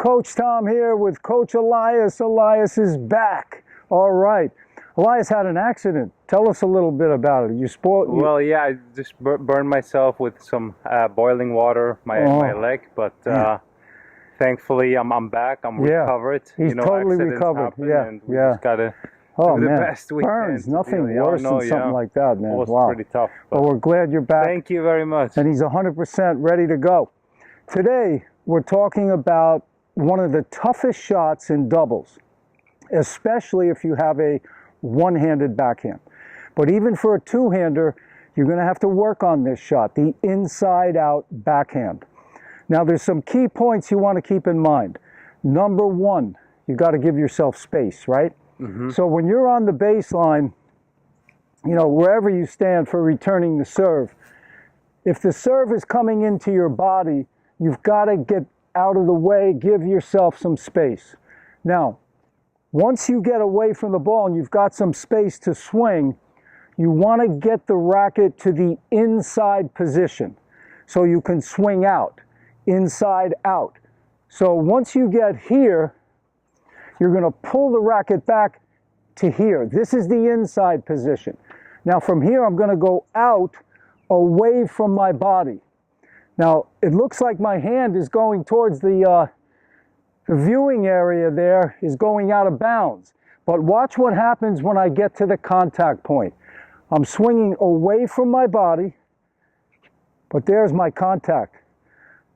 Coach Tom here with Coach Elias. Elias is back. All right. Elias had an accident. Tell us a little bit about it. Well, yeah, I just burned myself with some boiling water, my leg, but thankfully I'm back. I'm recovered. He's totally accidents recovered. happen, and we just gotta do the best we Burns, can. nothing worse than something like that, man. It was wow. pretty tough. But we're glad you're back. Thank you very much. And he's 100% ready to go. Today, we're talking about one of the toughest shots in doubles, especially if you have a one-handed backhand. But even for a two-hander, you're going to have to work on this shot, the inside-out backhand. Now, there's some key points you want to keep in mind. Number one, you got to give yourself space, right? So when you're on the baseline, wherever you stand for returning the serve, if the serve is coming into your body, you've got to get out of the way, give yourself some space. Now, once you get away from the ball and you've got some space to swing, you want to get the racket to the inside position so you can swing out, inside out. So once you get here, you're going to pull the racket back to here. This is the inside position. Now from here, I'm going to go out away from my body. Now, it looks like my hand is going towards the viewing area there is going out of bounds. But watch what happens when I get to the contact point. I'm swinging away from my body, but there's my contact.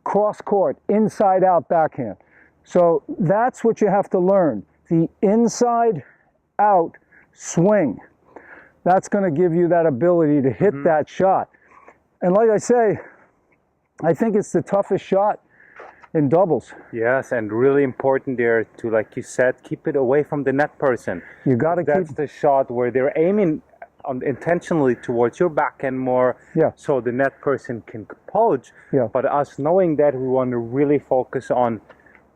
Cross court, inside out backhand. So that's what you have to learn. The inside out swing. That's going to give you that ability to hit that shot. And like I say, I think it's the toughest shot in doubles. Yes, and really important there to, like you said, keep it away from the net person. You got to keep. That's the shot where they're aiming intentionally towards your backhand more, so the net person can poach. But us knowing that, we want to really focus on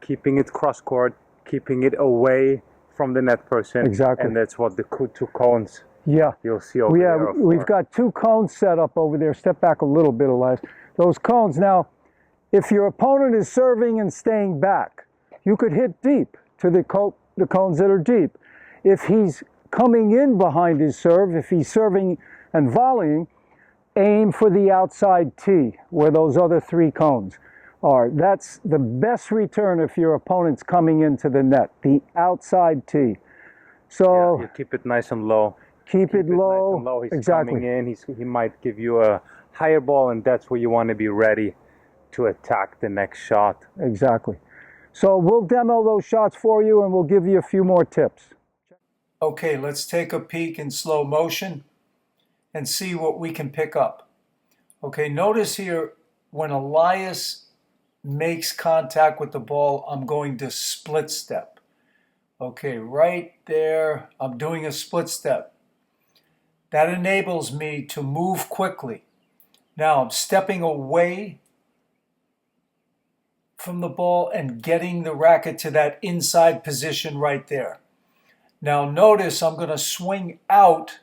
keeping it cross court, keeping it away from the net person. Exactly. And that's what the two cones. You'll see over there. We've got two cones set up over there. Step back a little bit, Elias. Those cones. Now, if your opponent is serving and staying back, you could hit deep to the cones that are deep. If he's coming in behind his serve, if he's serving and volleying, aim for the outside tee where those other three cones are. That's the best return if your opponent's coming into the net, the outside tee. So you keep it nice and low. Keep it low. Nice and low. He's exactly. coming in. He might give you a higher ball, and that's where you want to be ready to attack the next shot. Exactly. So we'll demo those shots for you, and we'll give you a few more tips. Okay, let's take a peek in slow motion and see what we can pick up. Okay, notice here when Elias makes contact with the ball, I'm going to split step. Okay, right there, I'm doing a split step. That enables me to move quickly. Now I'm stepping away from the ball and getting the racket to that inside position right there. Now notice I'm going to swing out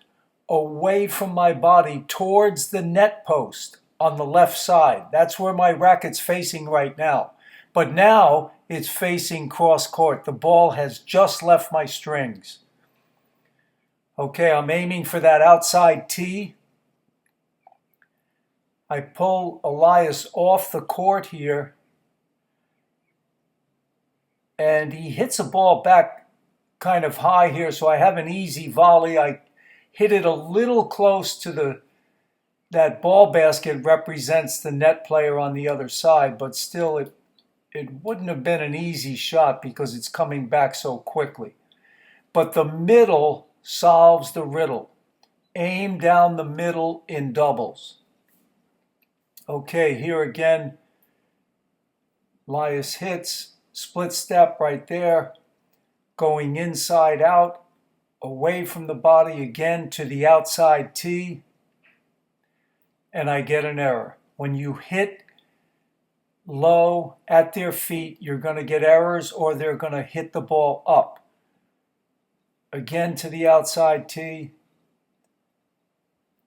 away from my body towards the net post on the left side. That's where my racket's facing right now. But now it's facing cross court. The ball has just left my strings. Okay, I'm aiming for that outside tee. I pull Elias off the court here, and he hits a ball back kind of high here, so I have an easy volley. I hit it a little close to that ball basket represents the net player on the other side, but still it wouldn't have been an easy shot because it's coming back so quickly. But the middle solves the riddle. Aim down the middle in doubles. Okay, here again, Elias hits, split step right there, going inside out, away from the body again to the outside tee, and I get an error. When you hit low at their feet, you're going to get errors or they're going to hit the ball up. Again to the outside tee.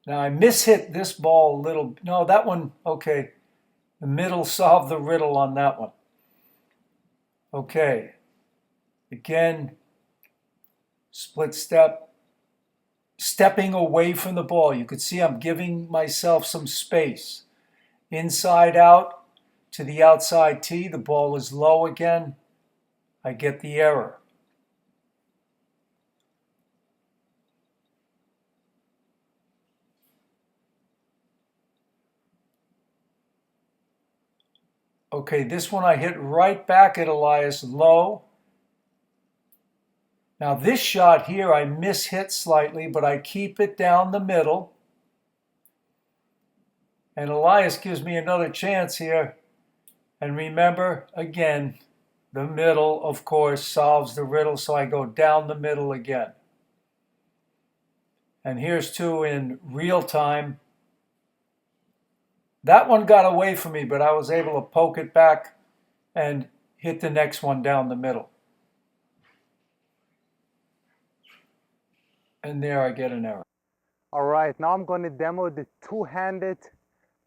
Now I mishit this ball a little. No, that one, okay. The middle solved the riddle on that one. Okay, again, split step, stepping away from the ball. You can see I'm giving myself some space. Inside out to the outside tee, the ball is low again. I get the error. Okay, this one I hit right back at Elias, low. Now this shot here I mishit slightly, but I keep it down the middle. And Elias gives me another chance here. And remember, again, the middle, of course, solves the riddle, so I go down the middle again. And here's two in real time. That one got away from me, but I was able to poke it back and hit the next one down the middle. And there I get an error. All right, now I'm going to demo the two-handed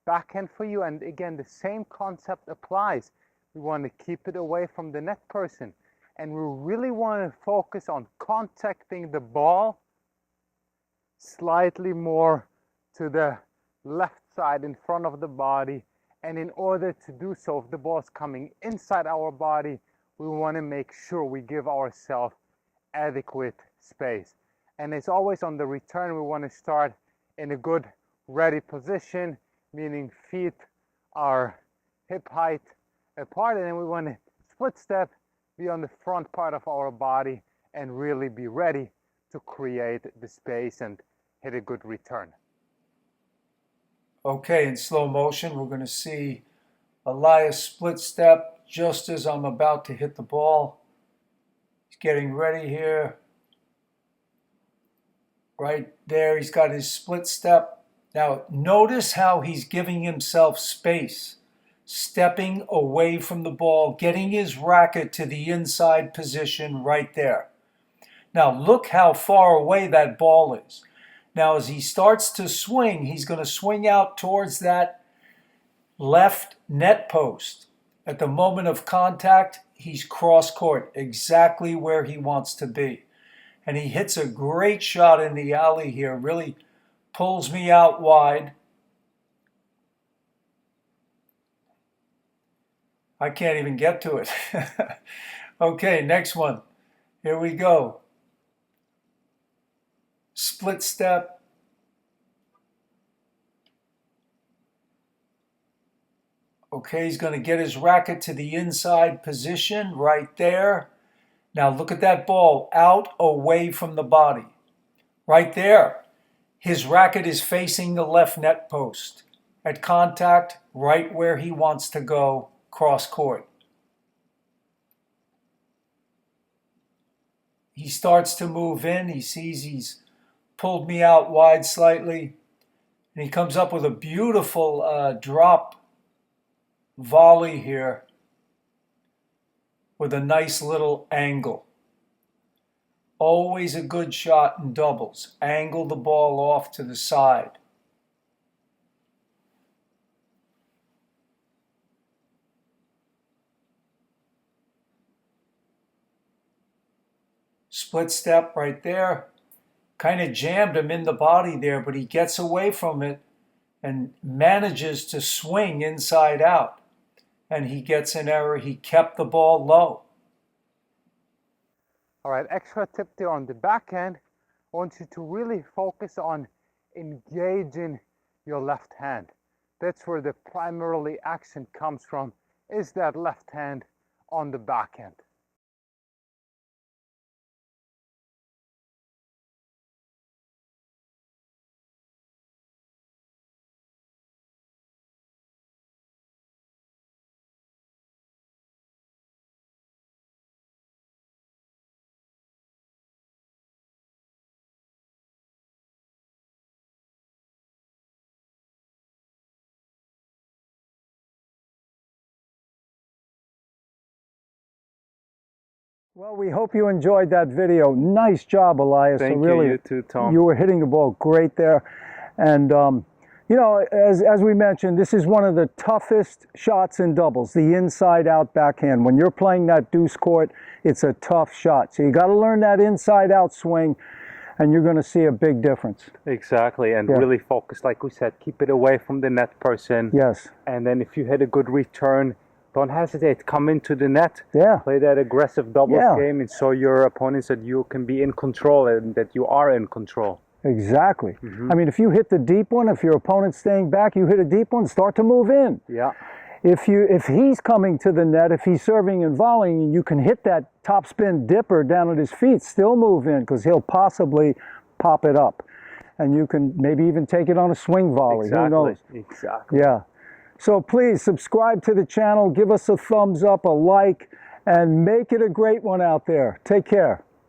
backhand for you. And again, the same concept applies. We want to keep it away from the net person. And we really want to focus on contacting the ball slightly more to the left side in front of the body. And in order to do so, if the ball is coming inside our body, we want to make sure we give ourselves adequate space. And it's always on the return, we want to start in a good ready position, meaning feet are hip height apart, and then we want to split step, be on the front part of our body, and really be ready to create the space and hit a good return. Okay, in slow motion, we're going to see Elias split step just as I'm about to hit the ball. He's getting ready here. Right there, he's got his split step. Now, notice how he's giving himself space, stepping away from the ball, getting his racket to the inside position right there. Now, look how far away that ball is. Now, as he starts to swing, he's going to swing out towards that left net post. At the moment of contact, he's cross court, exactly where he wants to be. And he hits a great shot in the alley here, really pulls me out wide. I can't even get to it. Okay, next one. Here we go. Split step. Okay, he's going to get his racket to the inside position right there. Now look at that ball out away from the body. Right there. His racket is facing the left net post. At contact, right where he wants to go, cross court. He starts to move in. He sees he's pulled me out wide slightly. And he comes up with a beautiful drop volley here with a nice little angle. Always a good shot in doubles. Angle the ball off to the side. Split step right there. Kind of jammed him in the body there, but he gets away from it and manages to swing inside out. And he gets an error. He kept the ball low. All right, extra tip there on the backhand. I want you to really focus on engaging your left hand. That's where the primarily action comes from, is that left hand on the backhand. Well, we hope you enjoyed that video. Nice job, Elias. Thank so really, you too, Tom. You were hitting the ball great there. And You know, as we mentioned, this is one of the toughest shots in doubles, the inside-out backhand. When you're playing that deuce court, it's a tough shot. So you got to learn that inside-out swing, and you're going to see a big difference. Exactly, and really focus, like we said, keep it away from the net person. Yes. And then if you hit a good return, don't hesitate, come into the net. Yeah. Play that aggressive doubles game and show your opponents that you can be in control and that you are in control. Exactly. I mean, if you hit the deep one, if your opponent's staying back, you hit a deep one, start to move in. Yeah. If he's coming to the net, if he's serving and volleying, you can hit that topspin dipper down at his feet, still move in, because he'll possibly pop it up. And you can maybe even take it on a swing volley. Exactly. Who knows? Exactly. Yeah. So please subscribe to the channel, give us a thumbs up, a like, and make it a great one out there. Take care.